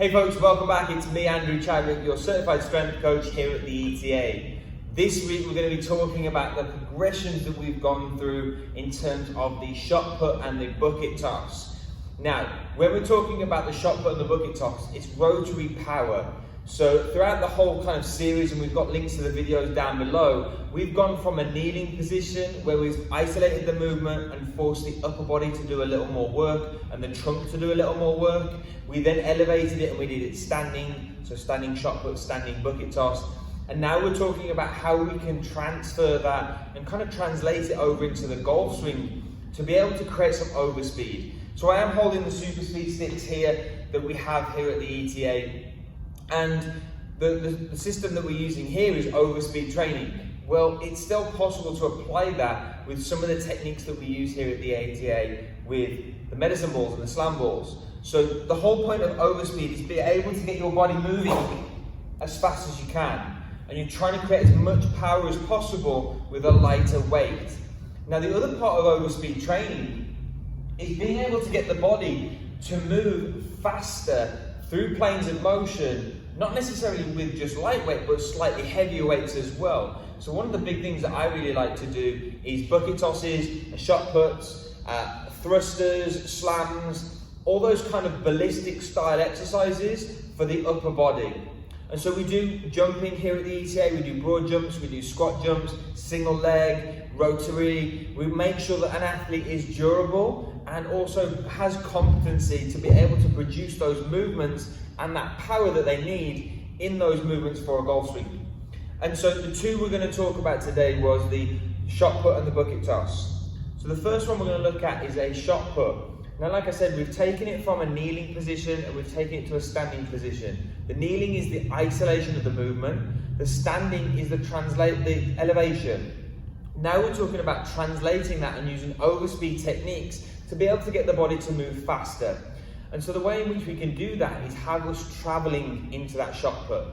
Hey folks, welcome back. It's me, Andrew Chadwick, your certified strength coach here at the ETA. This week we're going to be talking about the progressions that we've gone through in terms of the shot put and the bucket toss. Now, when we're talking about the shot put and the bucket toss, it's rotary power. So throughout the whole kind of series, and we've got links to the videos down below, we've gone from a kneeling position where we've isolated the movement and forced the upper body to do a little more work and the trunk to do a little more work. We then elevated it and we did it standing, so standing shot put, standing bucket toss. And now we're talking about how we can transfer that and kind of translate it over into the golf swing to be able to create some overspeed. So I am holding the super speed sticks here that we have here at the ETA. And the system that we're using here is overspeed training. Well, it's still possible to apply that with some of the techniques that we use here at the ETA with the medicine balls and the slam balls. So the whole point of overspeed is be able to get your body moving as fast as you can. And you're trying to create as much power as possible with a lighter weight. Now the other part of overspeed training is being able to get the body to move faster through planes of motion, not necessarily with just lightweight, but slightly heavier weights as well. So one of the big things that I really like to do is bucket tosses, shot puts, thrusters, slams, all those kind of ballistic style exercises for the upper body. And so we do jumping here at the ETA, we do broad jumps, we do squat jumps, single leg, rotary. We make sure that an athlete is durable and also has competency to be able to produce those movements and that power that they need in those movements for a golf swing. And so the two we're going to talk about today was the shot put and the bucket toss. So the first one we're going to look at is a shot put. Now, like I said, we've taken it from a kneeling position and we've taken it to a standing position. The kneeling is the isolation of the movement. The standing is the elevation. Now we're talking about translating that and using overspeed techniques to be able to get the body to move faster. And so the way in which we can do that is have us traveling into that shot put.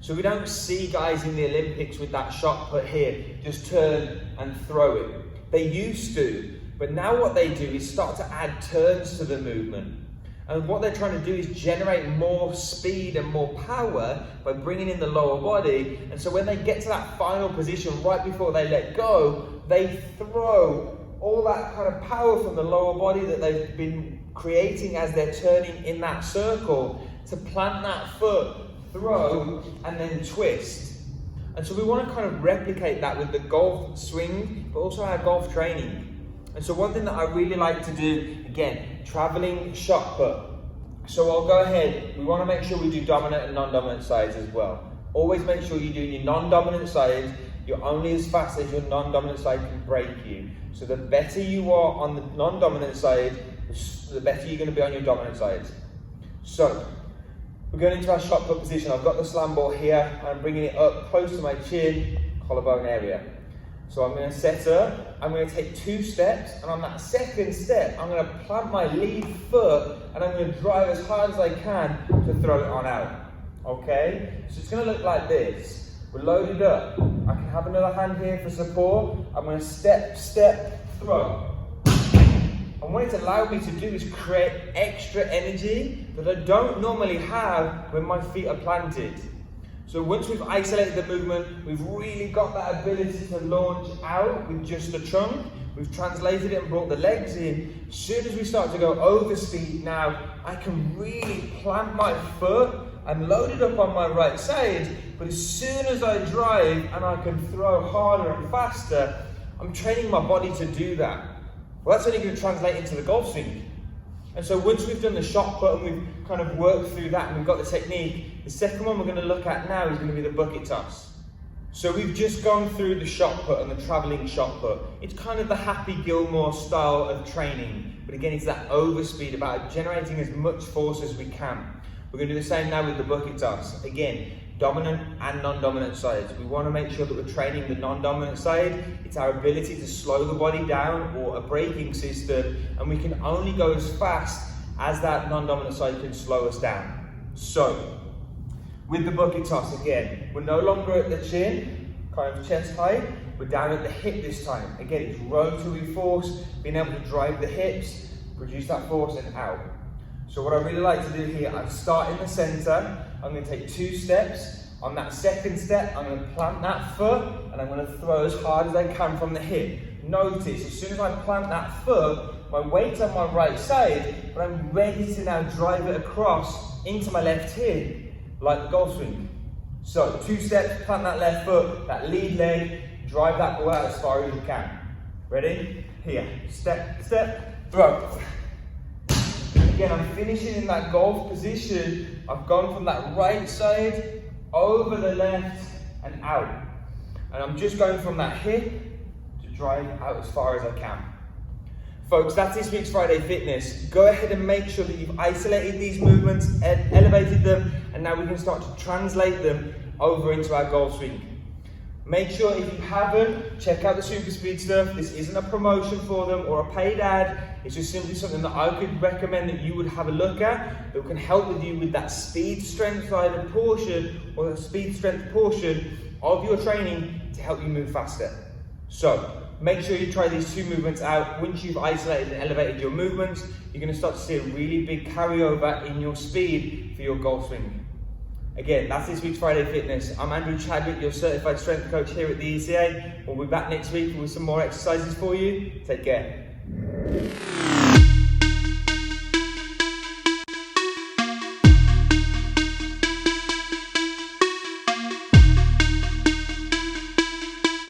So we don't see guys in the Olympics with that shot put here, just turn and throw it. They used to. But now what they do is start to add turns to the movement. And what they're trying to do is generate more speed and more power by bringing in the lower body. And so when they get to that final position right before they let go, they throw all that kind of power from the lower body that they've been creating as they're turning in that circle to plant that foot, throw, and then twist. And so we want to kind of replicate that with the golf swing, but also our golf training. And so one thing that I really like to do, again, traveling shot put. So I'll go ahead, we want to make sure we do dominant and non-dominant sides as well. Always make sure you're doing your non-dominant sides. You're only as fast as your non-dominant side can break you. So the better you are on the non-dominant side, the better you're going to be on your dominant side. So we're going into our shot put position. I've got the slam ball here. I'm bringing it up close to my chin, collarbone area. So I'm going to set up, I'm going to take 2 steps, and on that second step, I'm going to plant my lead foot, and I'm going to drive as hard as I can to throw it on out. Okay? So it's going to look like this. We're loaded up. I can have another hand here for support. I'm going to step, throw. And what it's allowed me to do is create extra energy that I don't normally have when my feet are planted. So once we've isolated the movement, we've really got that ability to launch out with just the trunk. We've translated it and brought the legs in. As soon as we start to go overspeed now, I can really plant my foot. I'm loaded up on my right side, but as soon as I drive and I can throw harder and faster, I'm training my body to do that. Well, that's only going to translate into the golf swing. And so once we've done the shot put and we've kind of worked through that and we've got the technique, the second one we're going to look at now is going to be the bucket toss. So we've just gone through the shot put and the travelling shot put. It's kind of the Happy Gilmore style of training. But again, it's that overspeed about generating as much force as we can. We're going to do the same now with the bucket toss. Again, dominant and non-dominant sides. We want to make sure that we're training the non-dominant side. It's our ability to slow the body down or a braking system, and we can only go as fast as that non-dominant side can slow us down. So, with the bucket toss again, we're no longer at the chin, kind of chest height, we're down at the hip this time. Again, it's rotary force, being able to drive the hips, produce that force and out. So what I really like to do here, I start in the center. I'm going to take 2 steps. On that second step, I'm going to plant that foot and I'm going to throw as hard as I can from the hip. Notice, as soon as I plant that foot, my weight's on my right side, but I'm ready to now drive it across into my left hip, like the golf swing. So 2 steps, plant that left foot, that lead leg, drive that ball out as far as you can. Ready? Here, step, step, throw. Again, I'm finishing in that golf position. I've gone from that right side over the left and out. And I'm just going from that hip to drive out as far as I can. Folks, that's this week's Friday Fitness. Go ahead and make sure that you've isolated these movements, elevated them, and now we can start to translate them over into our golf swing. Make sure if you haven't, check out the Super Speed stuff. This isn't a promotion for them or a paid ad. It's just simply something that I could recommend that you would have a look at that can help with you with that speed strength side of portion or the speed strength portion of your training to help you move faster. So make sure you try these 2 movements out. Once you've isolated and elevated your movements, you're going to start to see a really big carryover in your speed for your golf swing. Again, that's this week's Friday Fitness. I'm Andrew Chadwick, your certified strength coach here at the ECA. We'll be back next week with some more exercises for you. Take care.